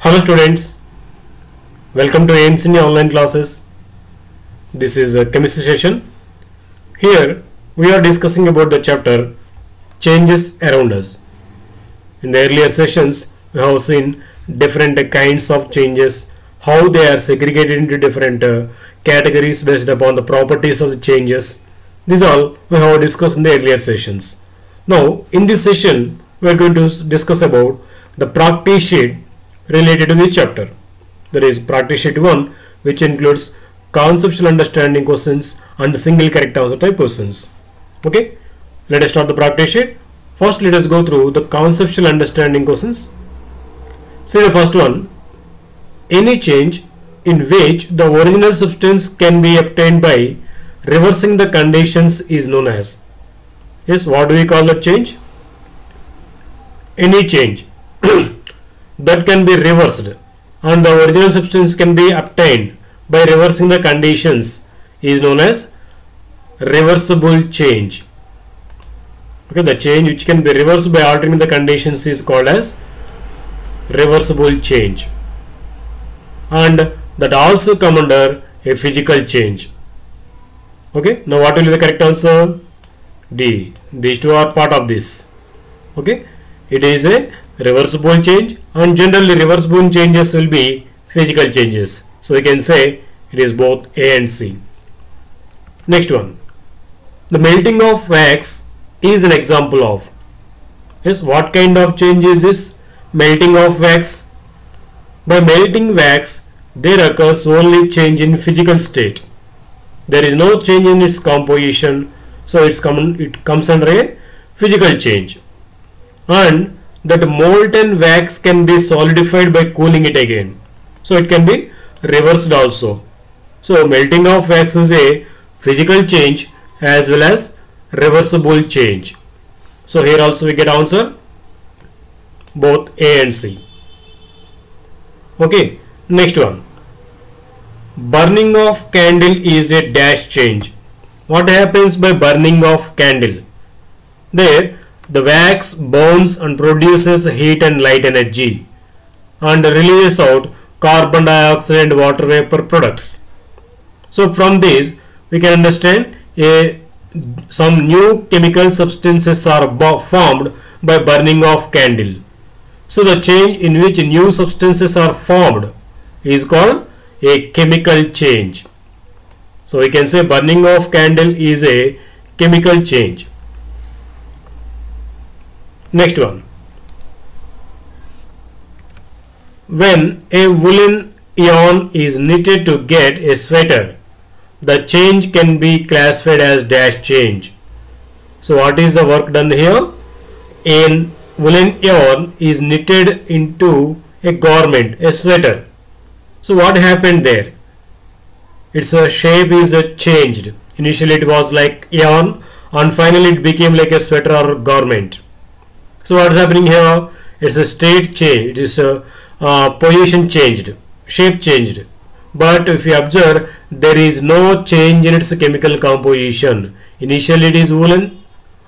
Hello students, welcome to AIMS India online classes. This is a chemistry session. Here we are discussing about the chapter changes around us. In the earlier sessions we have seen different kinds of changes, how they are segregated into different categories based upon the properties of the changes. These all we have discussed in the earlier sessions. Now in this session we are going to discuss about the practice sheet related to this chapter. That is practice sheet 1, which includes conceptual understanding questions and single correct answer type questions. Okay, let us start the practice sheet. First let us go through the conceptual understanding questions. See the first one. Any change in which the original substance can be obtained by reversing the conditions is known as. Yes, what do we call that change? Any change that can be reversed and the original substance can be obtained by reversing the conditions is known as reversible change. Okay, the change which can be reversed by altering the conditions is called as reversible change, and that also come under a physical change. Okay, now what will be the correct answer? D. These two are part of this. Okay, it is a reversible change, and generally reversible changes will be physical changes. So we can say it is both A and C. Next one. The melting of wax is an example of. Yes, what kind of change is this? Melting of wax. By melting wax, there occurs only change in physical state. There is no change in its composition, so it comes under a physical change. And that molten wax can be solidified by cooling it again, so it can be reversed also. So melting of wax is a physical change as well as reversible change. So here also we get answer both A and C. Okay, next one. Burning of candle is a dash change. What happens by burning of candle? There the wax burns and produces heat and light energy and releases out carbon dioxide and water vapor products. So from this we can understand some new chemical substances are formed by burning of candle. So the change in which new substances are formed is called a chemical change. So we can say burning of candle is a chemical change. Next one. When a woolen yarn is knitted to get a sweater, the change can be classified as dash change. So what is the work done here? A woolen yarn is knitted into a garment, a sweater. So what happened there? Its shape is changed. Initially it was like yarn and finally it became like a sweater or garment. So what is happening here? It's a state change. It is a position changed, shape changed. But if you observe, there is no change in its chemical composition. Initially it is woolen,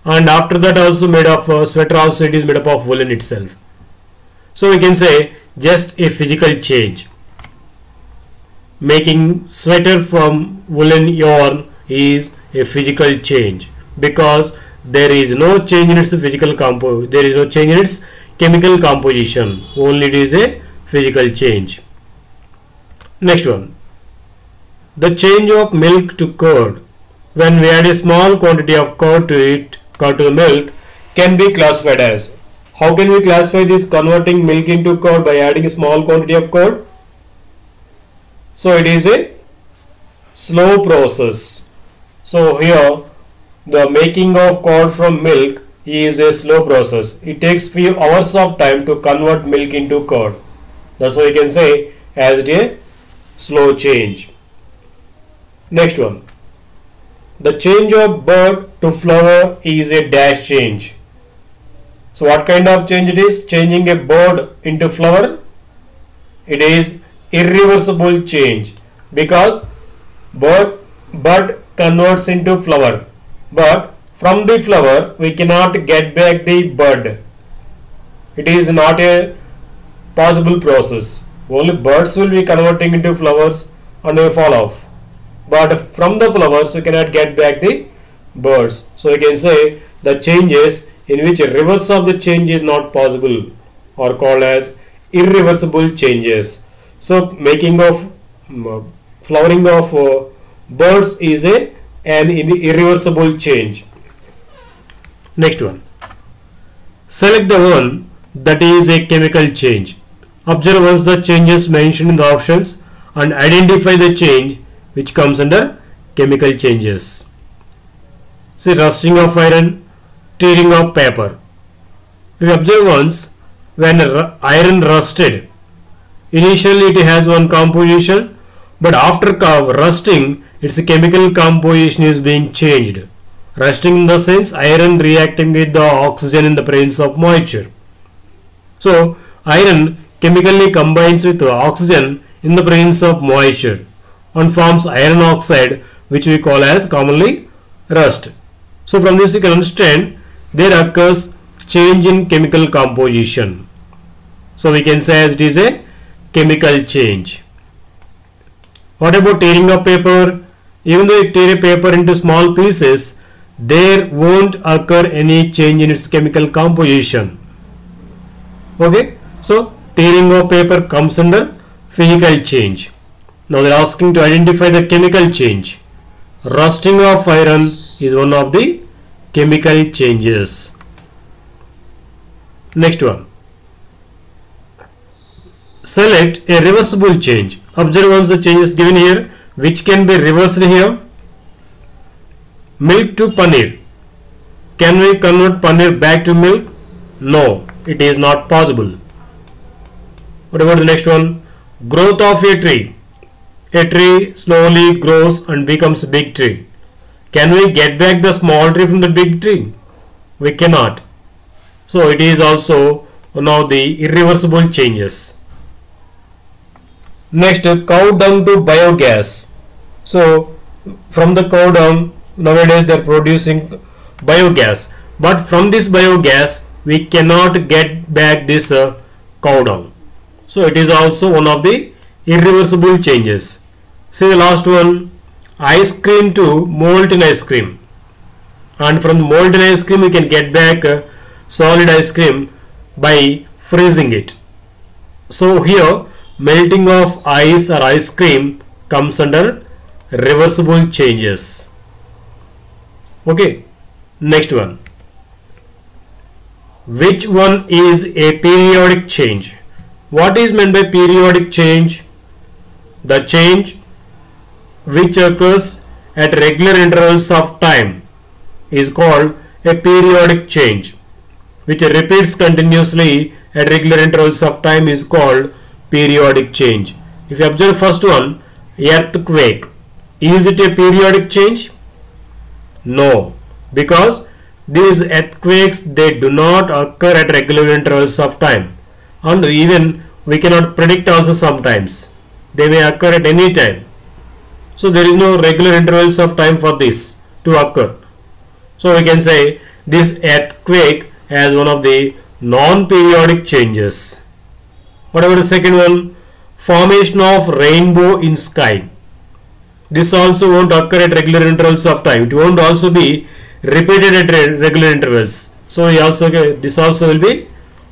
and after that also made of sweater. Also it is made up of woolen itself. So we can say just a physical change. Making sweater from woolen yarn is a physical change because there is no change in its there is no change in its chemical composition, only it is a physical change. Next one. The change of milk to curd. When we add a small quantity of curd to the milk, can be classified as. How can we classify this converting milk into curd by adding a small quantity of curd? So it is a slow process. So here the making of curd from milk is a slow process. It takes few hours of time to convert milk into curd. That's why we can say as it a slow change. Next one. The change of bud to flower is a dash change. So what kind of change it is? Changing a bud into flower. It is irreversible change because bud converts into flower. But from the flower we cannot get back the bud. It is not a possible process. Only birds will be converting into flowers and they will fall off. But from the flowers, you cannot get back the birds. So you can say the changes in which reverse of the change is not possible are called as irreversible changes. So making of flowering of birds is an irreversible change. Next one. Select the one that is a chemical change. Observe once the changes mentioned in the options and identify the change which comes under chemical changes. See, rusting of iron, tearing of paper. If you observe once, when iron rusted, initially it has one composition, but after rusting, its chemical composition is being changed. Rusting in the sense iron reacting with the oxygen in the presence of moisture. So, iron chemically combines with oxygen in the presence of moisture and forms iron oxide, which we call as commonly rust. So from this you can understand there occurs change in chemical composition. So we can say as it is a chemical change. What about tearing of paper? Even though you tear a paper into small pieces, there won't occur any change in its chemical composition. Okay, so tearing of paper comes under physical change. Now they are asking to identify the chemical change. Rusting of iron is one of the chemical changes. Next one. Select a reversible change. Observe once the change is given here, which can be reversed here. Milk to paneer. Can we convert paneer back to milk? No, it is not possible. What about the next one? Growth of a tree. A tree slowly grows and becomes a big tree. Can we get back the small tree from the big tree? We cannot. So it is also one of the irreversible changes. Next, cow dung to biogas. So from the cow dung, nowadays they are producing biogas. But from this biogas, we cannot get back this cow dung. So it is also one of the irreversible changes. See the last one, ice cream to molten ice cream. And from the molten ice cream we can get back solid ice cream by freezing it. So here melting of ice or ice cream comes under reversible changes. Okay, next one. Which one is a periodic change? What is meant by periodic change? The change which occurs at regular intervals of time is called a periodic change. Which repeats continuously at regular intervals of time is called periodic change. If you observe first one, earthquake, is it a periodic change? No, because these earthquakes, they do not occur at regular intervals of time, and even we cannot predict also sometimes. They may occur at any time. So there is no regular intervals of time for this to occur. So we can say this earthquake as one of the non-periodic changes. What about the second one? Formation of rainbow in sky. This also won't occur at regular intervals of time. It won't also be repeated at regular intervals. So this also will be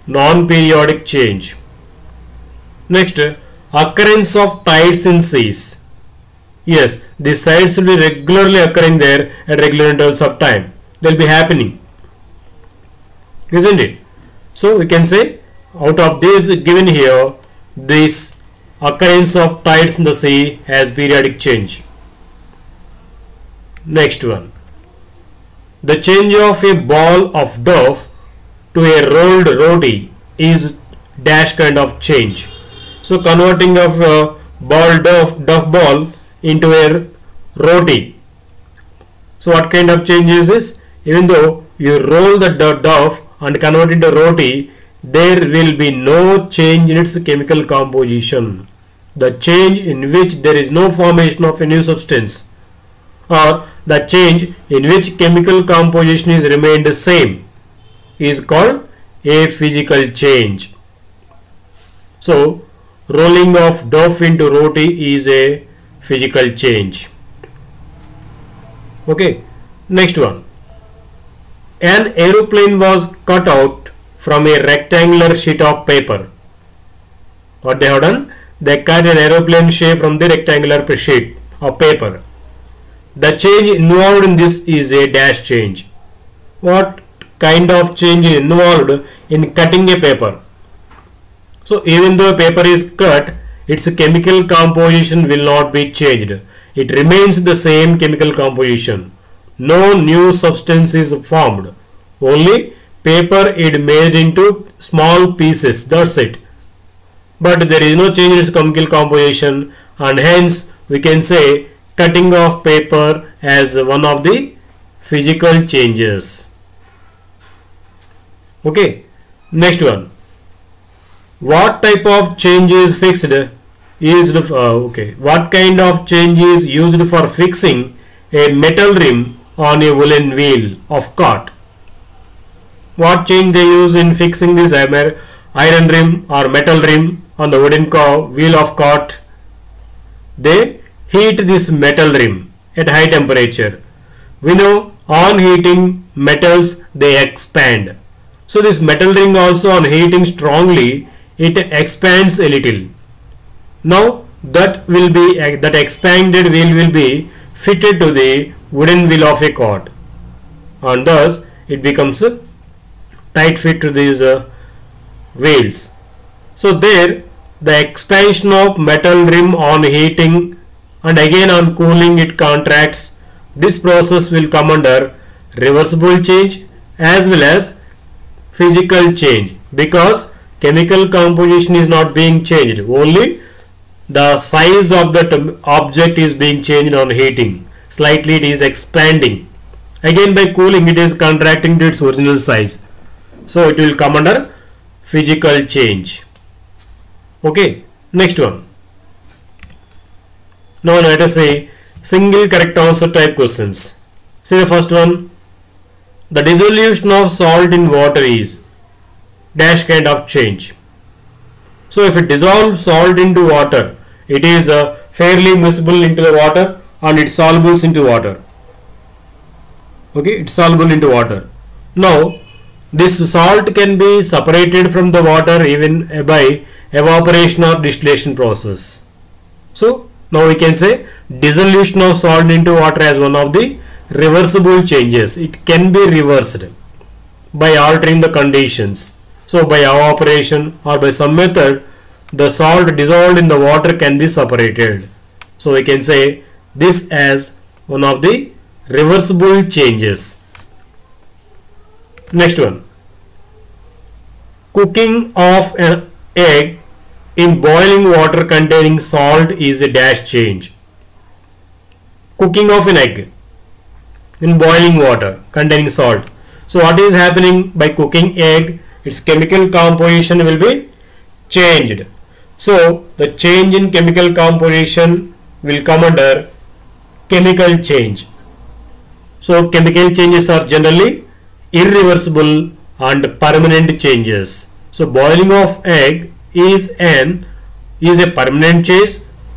non-periodic change. Next, occurrence of tides in seas. Yes, these tides will be regularly occurring there at regular intervals of time. They will be happening, isn't it? So we can say out of this given here, this occurrence of tides in the sea has periodic change. Next one. The change of a ball of dough to a rolled roti is dash kind of change. So converting of a dough ball into a roti. So what kind of change is this? Even though you roll the dough and convert it into roti, there will be no change in its chemical composition. The change in which there is no formation of a new substance, or the change in which chemical composition is remained the same, is called a physical change. So rolling of dough into roti is a physical change. Okay, next one. An aeroplane was cut out from a rectangular sheet of paper. What they have done? They cut an aeroplane shape from the rectangular sheet of paper. The change involved in this is a dash change. What kind of change is involved in cutting a paper? So even though a paper is cut, its chemical composition will not be changed. It remains the same chemical composition. No new substance is formed. Only paper is made into small pieces. That's it. But there is no change in its chemical composition, and hence we can say cutting of paper as one of the physical changes. Okay. Next one. What type of change is fixed? What kind of change is used for fixing a metal rim on a woolen wheel of cart? What change they use in fixing this iron rim or metal rim on the wooden wheel of cart? They heat this metal rim at high temperature. We know on heating metals they expand. So this metal ring also on heating strongly it expands a little. Now that expanded wheel will be fitted to the wooden wheel of a cart, and thus it becomes a tight fit to these wheels. So there the expansion of metal rim on heating and again on cooling it contracts. This process will come under reversible change as well as physical change, because chemical composition is not being changed, only the size of that object is being changed on heating. Slightly it is expanding. Again by cooling it is contracting to its original size. So it will come under physical change. Okay, next one. Now let us say single correct answer type questions. See the first one. The dissolution of salt in water is dash kind of change. So if it dissolves salt into water, it is fairly miscible into the water and it solubles into water. Okay, it's soluble into water. Now this salt can be separated from the water even by evaporation or distillation process. So now we can say dissolution of salt into water as one of the reversible changes. It can be reversed by altering the conditions. So by evaporation or by some method, the salt dissolved in the water can be separated. So we can say this as one of the reversible changes. Next one. Cooking of an egg in boiling water containing salt is a dash change. Cooking of an egg in boiling water containing salt. So what is happening by cooking egg? Its chemical composition will be changed. So the change in chemical composition will come under chemical change. So chemical changes are generally irreversible and permanent changes. So boiling of egg is a permanent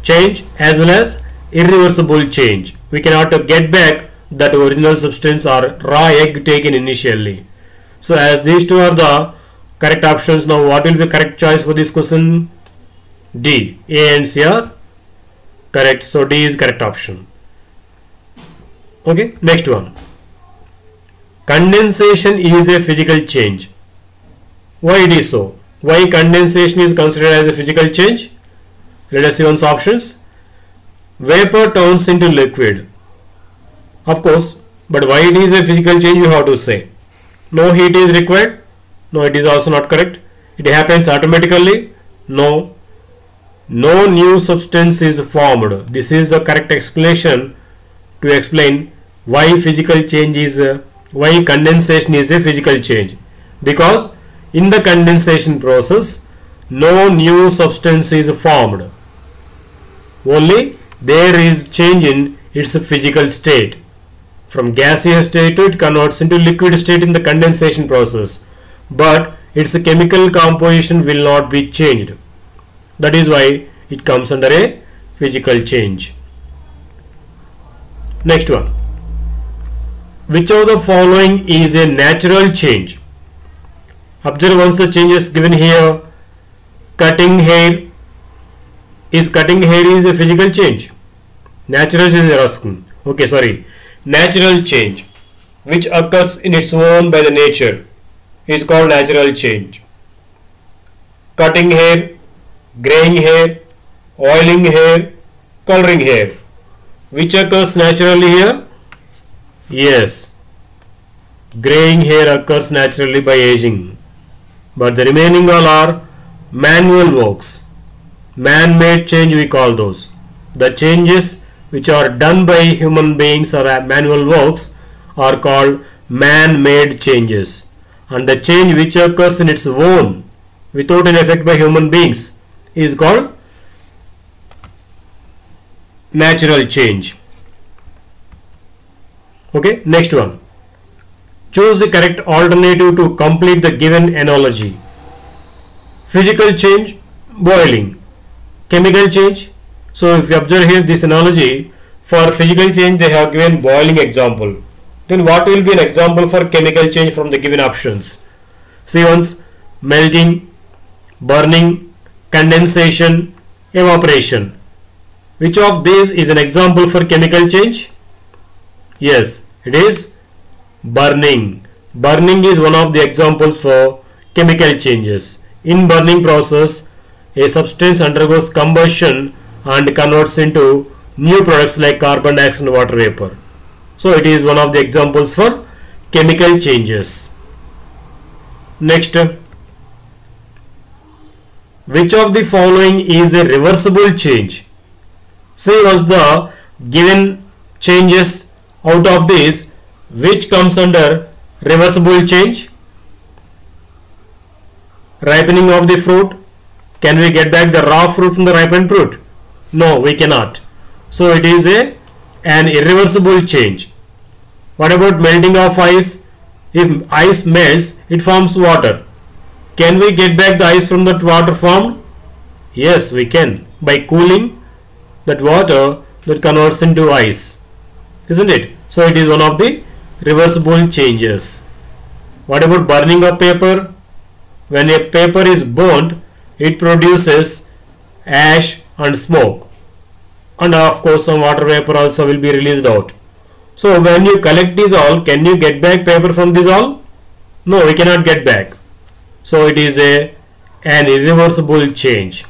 change as well as irreversible change. We cannot get back that original substance or raw egg taken initially. So as these two are the correct options, now what will be correct choice for this question? D. A and C are correct. So D is correct option. Okay, next one. Condensation is a physical change. Why it is so? Why condensation is considered as a physical change? Let us see one's options. Vapor turns into liquid. Of course, but why it is a physical change you have to say. No heat is required. No, it is also not correct. It happens automatically. No. No new substance is formed. This is the correct explanation to explain why physical change is why condensation is a physical change. Because in the condensation process, no new substance is formed. Only there is change in its physical state. From gaseous state to it converts into liquid state in the condensation process. But its chemical composition will not be changed. That is why it comes under a physical change. Next one. Which of the following is a natural change? Observe once the change is given here. Cutting hair. Is cutting hair is a physical change? Natural change they are asking. Okay, sorry. Natural change which occurs in its own by the nature is called natural change. Cutting hair, graying hair, oiling hair, coloring hair. Which occurs naturally here? Yes. Graying hair occurs naturally by aging. But the remaining all are manual works. Man-made change we call those. The changes which are done by human beings or manual works are called man-made changes. And the change which occurs in its own without an effect by human beings is called natural change. Okay, next one. Choose the correct alternative to complete the given analogy. Physical change, boiling. Chemical change. So if you observe here this analogy, for physical change they have given boiling example. Then what will be an example for chemical change from the given options? See once, melting, burning, condensation, evaporation. Which of these is an example for chemical change? Yes, it is burning. Burning is one of the examples for chemical changes. In burning process, a substance undergoes combustion and converts into new products like carbon dioxide and water vapor. So it is one of the examples for chemical changes. Next, which of the following is a reversible change? See once the given changes out of this, which comes under reversible change? Ripening of the fruit. Can we get back the raw fruit from the ripened fruit? No, we cannot. So it is an irreversible change. What about melting of ice? If ice melts, it forms water. Can we get back the ice from that water formed? Yes, we can. By cooling that water that converts into ice. Isn't it? So it is one of the reversible changes. What about burning of paper? When a paper is burnt, it produces ash and smoke. And of course some water vapor also will be released out. So when you collect this all, can you get back paper from this all? No, we cannot get back. So it is an irreversible change.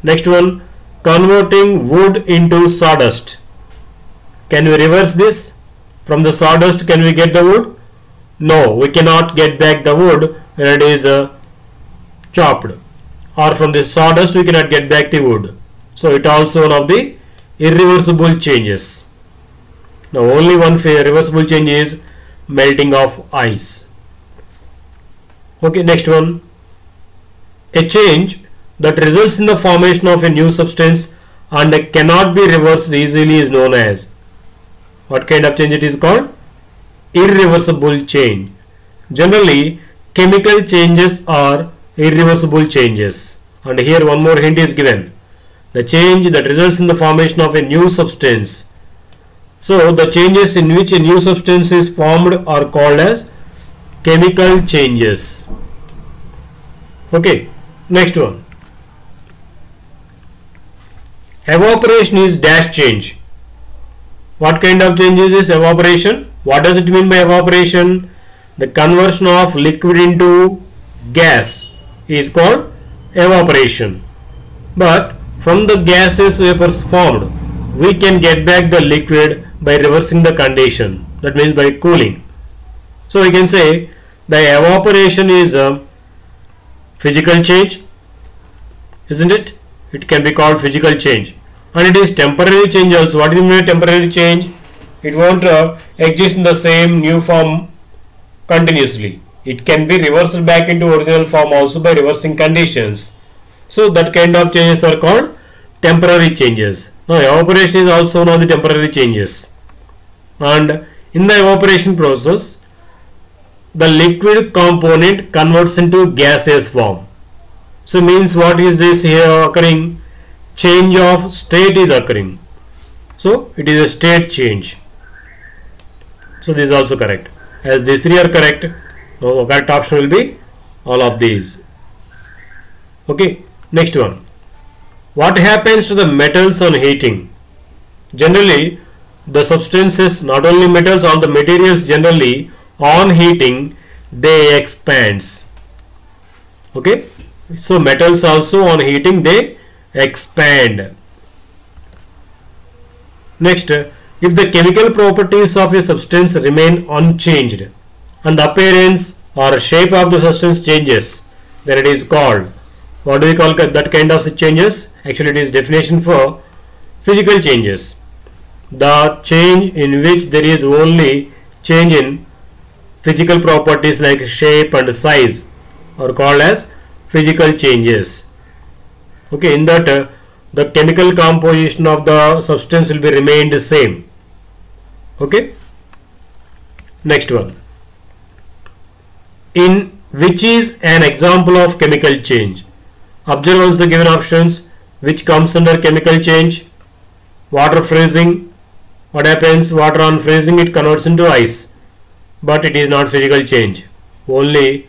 Next one, converting wood into sawdust. Can we reverse this? From the sawdust can we get the wood? No, we cannot get back the wood when it is chopped. Or from the sawdust we cannot get back the wood. So it also one of the irreversible changes. Now only one reversible change is melting of ice. Okay, next one. A change that results in the formation of a new substance and cannot be reversed easily is known as. What kind of change it is called? Irreversible change. Generally, chemical changes are irreversible changes. And here one more hint is given. The change that results in the formation of a new substance. So the changes in which a new substance is formed are called as chemical changes. Okay, next one. Evaporation is dash change. What kind of change is this evaporation? What does it mean by evaporation? The conversion of liquid into gas is called evaporation. But from the gases vapors formed, we can get back the liquid by reversing the condition. That means by cooling. So we can say the evaporation is a physical change, isn't it? It can be called physical change. And it is temporary change also. What do you mean by temporary change? It won't exist in the same new form continuously. It can be reversed back into original form also by reversing conditions. So that kind of changes are called temporary changes. Now evaporation is also one of the temporary changes. And in the evaporation process, the liquid component converts into gaseous form. So means what is this here occurring? Change of state is occurring. So it is a state change. So this is also correct. As these three are correct, now correct option will be all of these. Okay, next one. What happens to the metals on heating? Generally, the substances, not only metals, all the materials generally on heating, they expands. Okay, so metals also on heating, they expand. Next, if the chemical properties of a substance remain unchanged and the appearance or shape of the substance changes, then it is called, what do we call that kind of changes? Actually, it is definition for physical changes. The change in which there is only change in physical properties like shape and size are called as physical changes. Okay, in that the chemical composition of the substance will be remained the same. Okay, next one. In which is an example of chemical change? Observe once the given options. Which comes under chemical change? Water freezing. What happens? Water on freezing, it converts into ice, but it is not physical change, only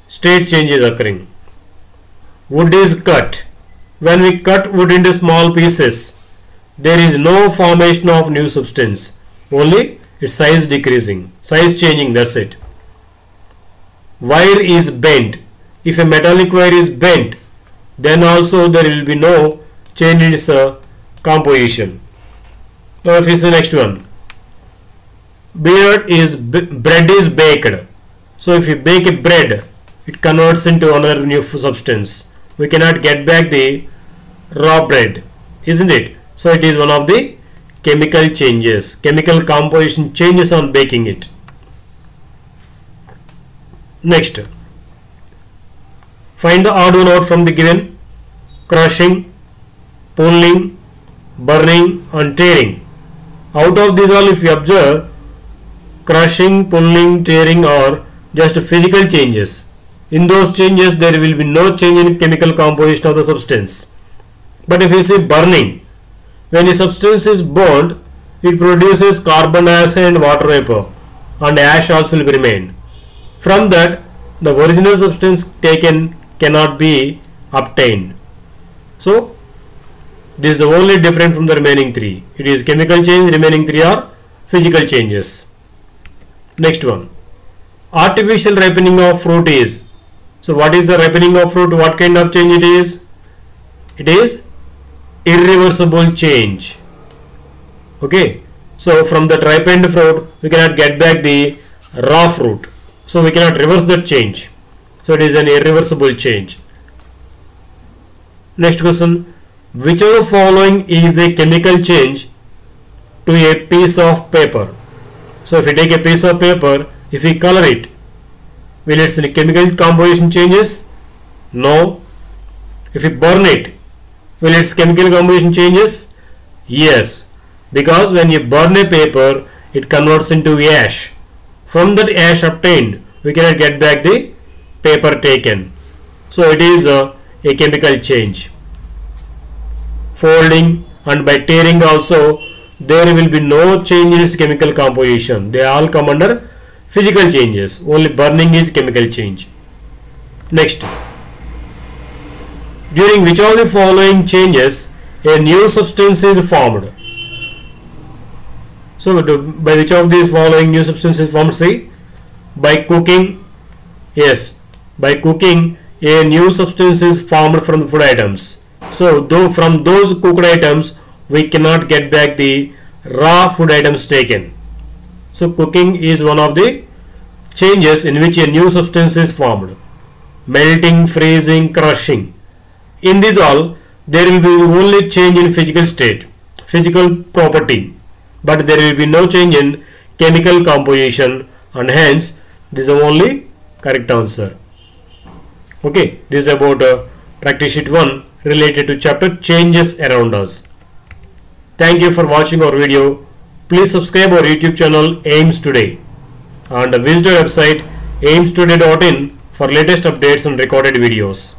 state change is occurring. Wood is cut. When we cut wood into small pieces, there is no formation of new substance, only its size decreasing, size changing, that's it. Wire is bent. If a metallic wire is bent, then also there will be no change in its composition. Now if is the next one. Bread is baked. So if you bake a bread, it converts into another new substance. We cannot get back the raw bread, isn't it? So it is one of the chemical changes. Chemical composition changes on baking it. Next, find the odd one out from the given. Crushing, pulling, burning and tearing. Out of these all, if you observe, crushing, pulling, tearing are just physical changes. In those changes there will be no change in chemical composition of the substance. But if you see burning, when a substance is burned, it produces carbon dioxide and water vapor, and ash also will remain. From that, the original substance taken cannot be obtained. So this is only different from the remaining three. It is chemical change, remaining three are physical changes. Next one. Artificial ripening of fruit is. So what is the ripening of fruit? What kind of change it is? It is irreversible change. Okay. So from that ripened fruit, we cannot get back the raw fruit. So we cannot reverse that change. So it is an irreversible change. Next question. Which of the following is a chemical change to a piece of paper? So if you take a piece of paper, if we color it, will its chemical composition changes? No. If we burn it, will its chemical composition changes? Yes. Because when you burn a paper, it converts into ash. From that ash obtained, we cannot get back the paper taken. So it is a chemical change. Folding and by tearing also, there will be no change in its chemical composition. They all come under physical changes. Only burning is chemical change. Next, during which of the following changes a new substance is formed? So by which of these following new substance is formed? See, by cooking. Yes, by cooking a new substance is formed from the food items. So though from those cooked items we cannot get back the raw food items taken. So cooking is one of the changes in which a new substance is formed. Melting, freezing, crushing. In these all, there will be only change in physical state, physical property, but there will be no change in chemical composition, and hence this is the only correct answer. Okay, this is about practice sheet 1 related to chapter changes around us. Thank you for watching our video. Please subscribe our YouTube channel AIMS Today and visit our website aimstoday.in for latest updates and recorded videos.